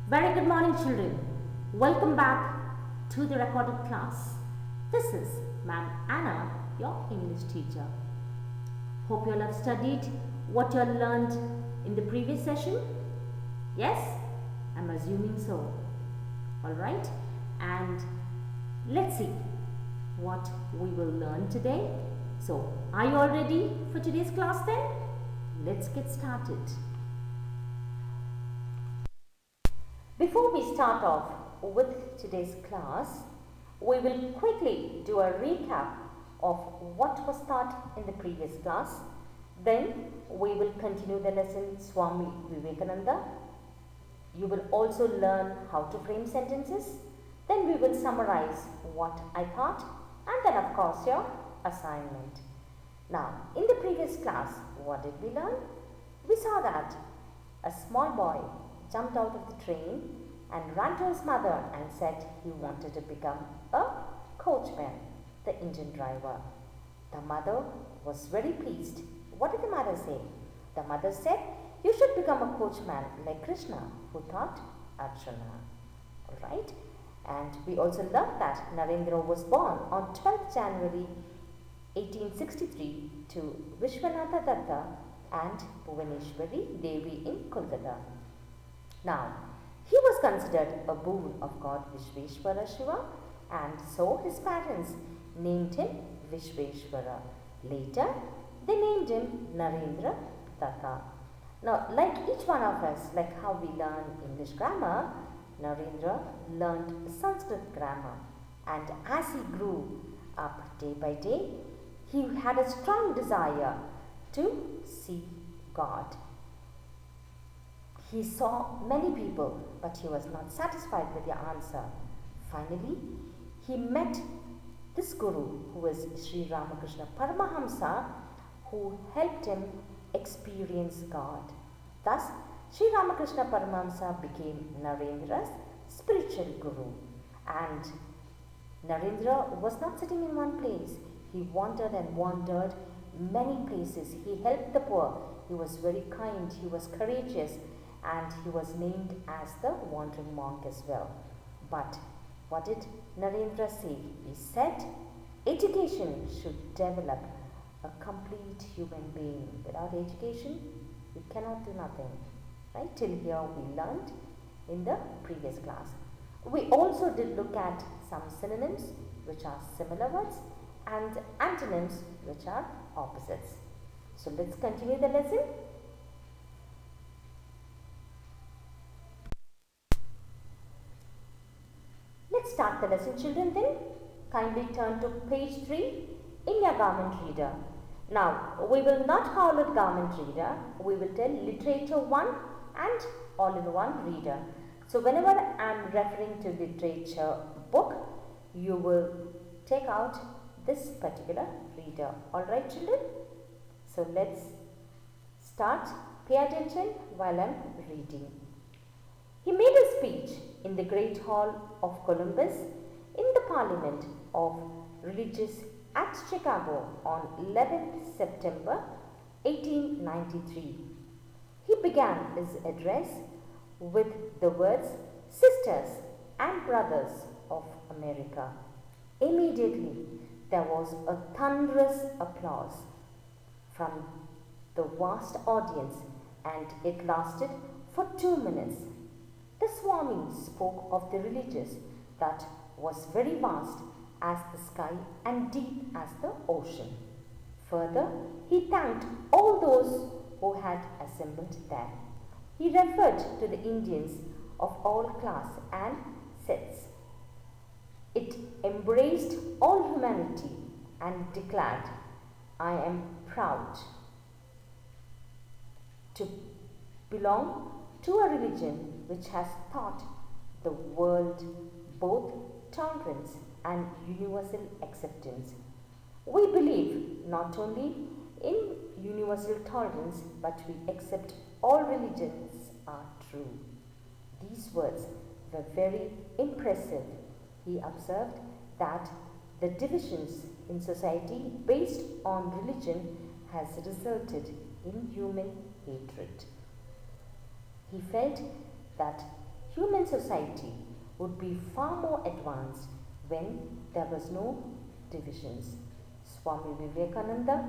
Very good morning, children. Welcome back to the recorded class. This is Ma'am Anna, your English teacher. Hope you all have studied what you all learned in the previous session. Yes? I'm assuming so. Alright? And let's see what we will learn today. So, are you all ready for today's class then? Let's get started. Before we start off with today's class, we will quickly do a recap of what was taught in the previous class. Then we will continue the lesson Swami Vivekananda. You will also learn how to frame sentences. Then we will summarize what I taught, and then of course your assignment. Now, in the previous class, what did we learn? We saw that a small boy jumped out of the train and ran to his mother and said he wanted to become a coachman, the engine driver. The mother was very pleased. What did the mother say? The mother said, "You should become a coachman like Krishna, who taught Arjuna." Alright? And we also learned that Narendra was born on 12th January 1863 to Vishwanatha Datta and Bhuvaneshwari Devi in Kolkata. Now, he was considered a boon of God Vishveshwara Shiva, and so his parents named him Vishveshwara. Later, they named him Narendra Datta. Now, like each one of us, like how we learn English grammar, Narendra learned Sanskrit grammar, and as he grew up day by day, he had a strong desire to see God. He saw many people, but he was not satisfied with their answer. Finally, he met this guru, who was Sri Ramakrishna Paramahamsa, who helped him experience God. Thus, Sri Ramakrishna Paramahamsa became Narendra's spiritual guru. And Narendra was not sitting in one place. He wandered and wandered many places. He helped the poor. He was very kind. He was courageous. And he was named as the wandering monk as well. But what did Narendra say? He said, education should develop a complete human being. Without education, you cannot do nothing. Right? Till here we learned in the previous class. We also did look at some synonyms, which are similar words, and antonyms, which are opposites. So let's continue the lesson. Let's start the lesson, children, then. Kindly turn to page 3 in your Garment Reader. Now, we will not call it Garment Reader. We will tell Literature 1 and All-in-One Reader. So, whenever I am referring to literature book, you will take out this particular reader. Alright, children? So, let's start. Pay attention while I am reading. He made a speech in the Great Hall of Columbus in the Parliament of Religious at Chicago on 11th September 1893. He began his address with the words, "Sisters and Brothers of America." Immediately, there was a thunderous applause from the vast audience, and it lasted for 2 minutes. The Swami spoke of the religious that was very vast as the sky and deep as the ocean. Further, he thanked all those who had assembled there. He referred to the Indians of all class and sects. It embraced all humanity and declared, "I am proud to belong to a religion which has taught the world both tolerance and universal acceptance. We believe not only in universal tolerance, but we accept all religions are true." These words were very impressive. He observed that the divisions in society based on religion has resulted in human hatred. He felt that human society would be far more advanced when there was no divisions. Swami Vivekananda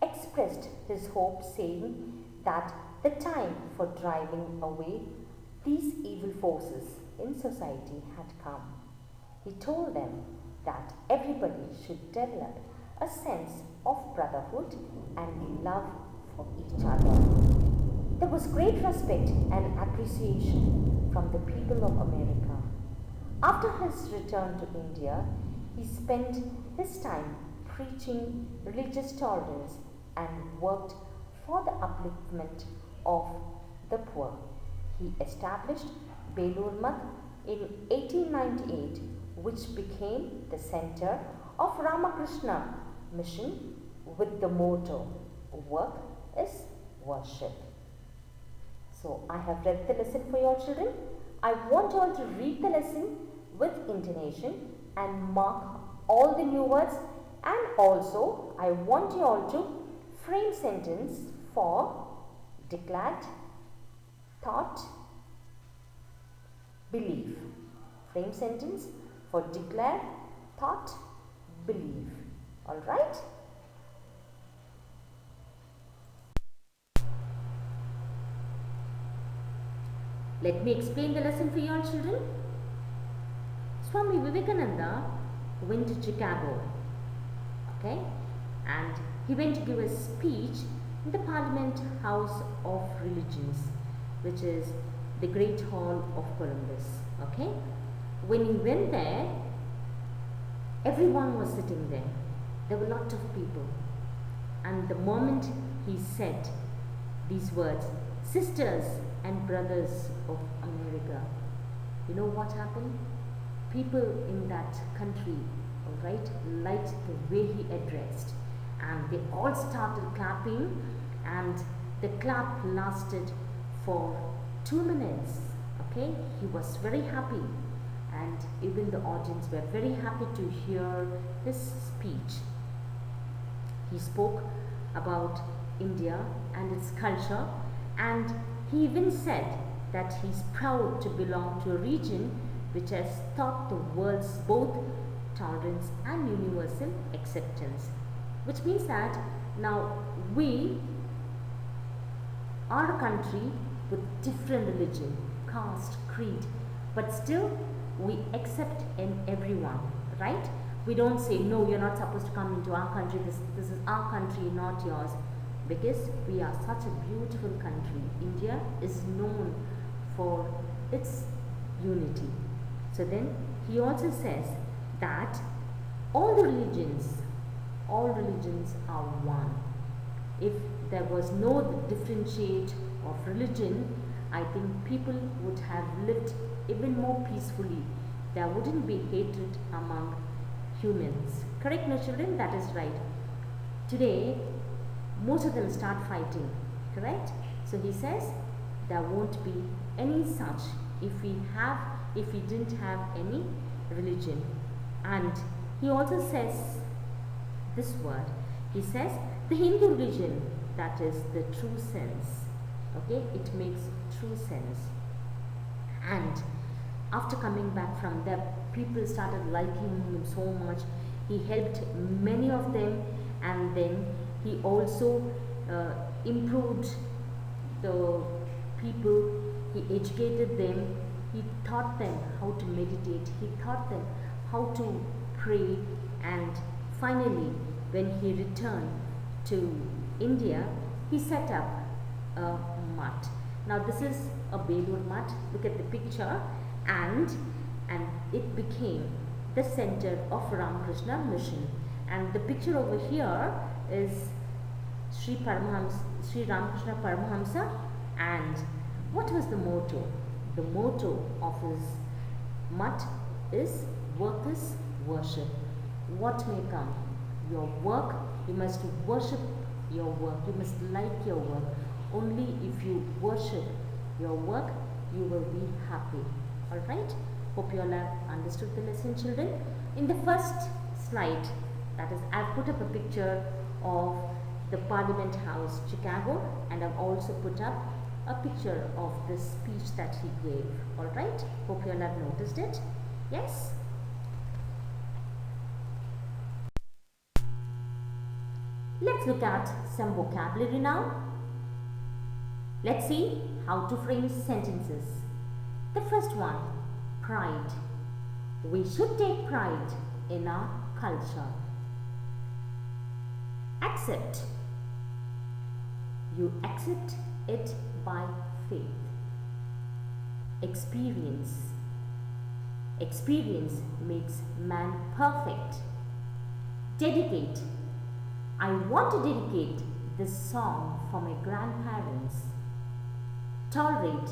expressed his hope, saying that the time for driving away these evil forces in society had come. He told them that everybody should develop a sense of brotherhood and love for each other. There was great respect and appreciation from the people of America. After his return to India, he spent his time preaching religious tolerance and worked for the upliftment of the poor. He established Belur Math in 1898, which became the center of Ramakrishna Mission with the motto, "Work is worship." So I have read the lesson for your children. I want you all to read the lesson with intonation and mark all the new words, and also I want you all to frame sentence for declared, thought, belief. Frame sentence for declare, thought, belief. Alright? Let me explain the lesson for your children. Swami Vivekananda went to Chicago, okay, and he went to give a speech in the Parliament House of Religions, which is the Great Hall of Columbus, okay. When he went there, everyone was sitting there. There were a lot of people, and the moment he said these words, "Sisters and brothers of America," you know what happened? People in that country, alright, liked the way he addressed, and they all started clapping, and the clap lasted for 2 minutes, okay. He was very happy, and even the audience were very happy to hear his speech. He spoke about India and its culture, and he even said that he's proud to belong to a region which has taught the world's both tolerance and universal acceptance. Which means that now we are a country with different religion, caste, creed, but still we accept in everyone, right? We don't say, no, you're not supposed to come into our country, this is our country, not yours, because we are such a beautiful country. India is known for its unity. So then he also says that all religions are one. If there was no differentiate of religion, I think people would have lived even more peacefully. There wouldn't be hatred among humans. Correct, no children? That is right. Today, most of them start fighting, correct? So he says there won't be any such if we didn't have any religion. And he also says this word. He says the Hindu religion, that is the true sense. Okay, it makes true sense. And after coming back from there, people started liking him so much. He helped many of them, and then he also improved the people. He educated them. He taught them how to meditate. He taught them how to pray. And finally, when he returned to India, he set up a mutt. Now this is a Belur mutt. Look at the picture, and it became the center of Ramakrishna Mission. And the picture over here is Sri Ramakrishna Paramahamsa. And what was the motto? The motto of his mutt is work is worship. What may come? Your work, you must worship your work. You must like your work. Only if you worship your work, you will be happy. Alright? Hope you all have understood the lesson, children. In the first slide, that is, I've put up a picture of the Parliament House, Chicago, and I've also put up a picture of the speech that he gave. Alright, hope you all have noticed it. Yes? Let's look at some vocabulary now. Let's see how to frame sentences. The first one, pride. We should take pride in our culture. Accept. You accept it by faith. Experience. Experience makes man perfect. Dedicate. I want to dedicate this song for my grandparents. Tolerate.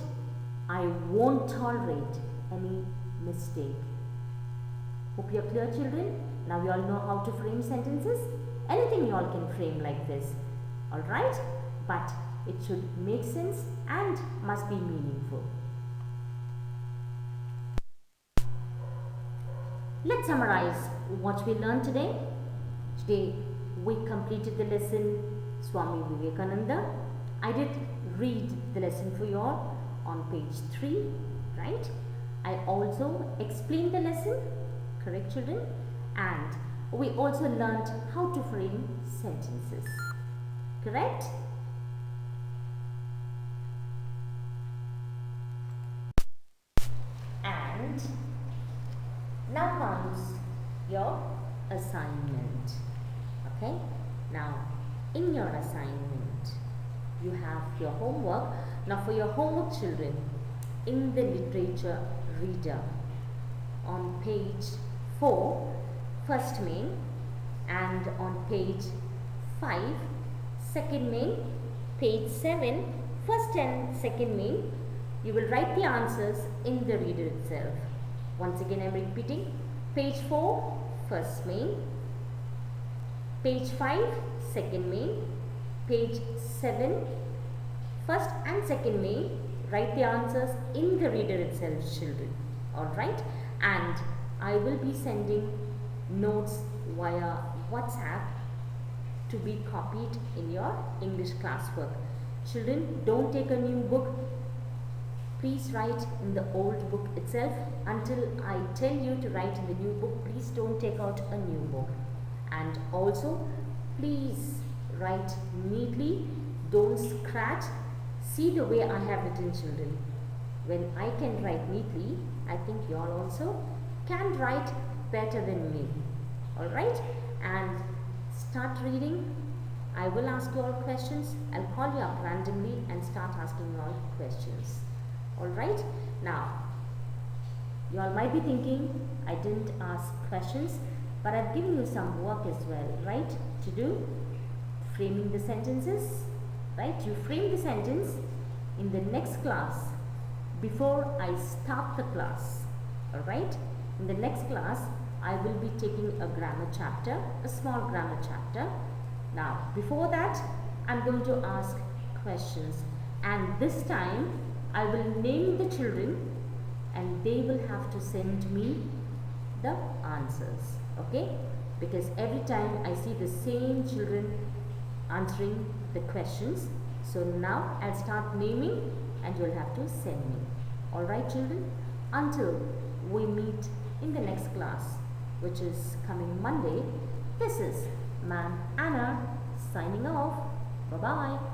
I won't tolerate any mistake. Hope you are clear, children. Now you all know how to frame sentences. Anything you all can frame like this. Alright? But it should make sense and must be meaningful. Let's summarize what we learned today. Today we completed the lesson Swami Vivekananda. I did read the lesson for you all on page 3, right? I also explained the lesson, correct children? And we also learned how to frame sentences, correct? And now comes your assignment. Okay, now in your assignment you have your homework. Now for your homework, children, in the literature reader on page 4, first main, and on page 5, second main, page 7, first and second main, you will write the answers in the reader itself. Once again I am repeating, page 4, first main, page 5, second main, page 7, first and second main, write the answers in the reader itself, children. Alright, and I will be sending notes via WhatsApp to be copied in your English classwork. Children, don't take a new book. Please write in the old book itself. Until I tell you to write in the new book, please don't take out a new book. And also, please write neatly, don't scratch. See the way I have written, children. When I can write neatly, I think you all also can write better than me. Alright? And start reading. I will ask you all questions. I'll call you up randomly and start asking you all questions. Alright? Now, you all might be thinking, I didn't ask questions, but I've given you some work as well, right? To do framing the sentences, right? You frame the sentence in the next class before I start the class. Alright? In the next class, I will be taking a grammar chapter, a small grammar chapter. Now, before that, I'm going to ask questions, and this time I will name the children and they will have to send me the answers. Okay? Because every time I see the same children answering the questions, so now I'll start naming and you'll have to send me. Alright, children? Until we meet in the next class, which is coming Monday, this is Ma'am Anna signing off. Bye-bye.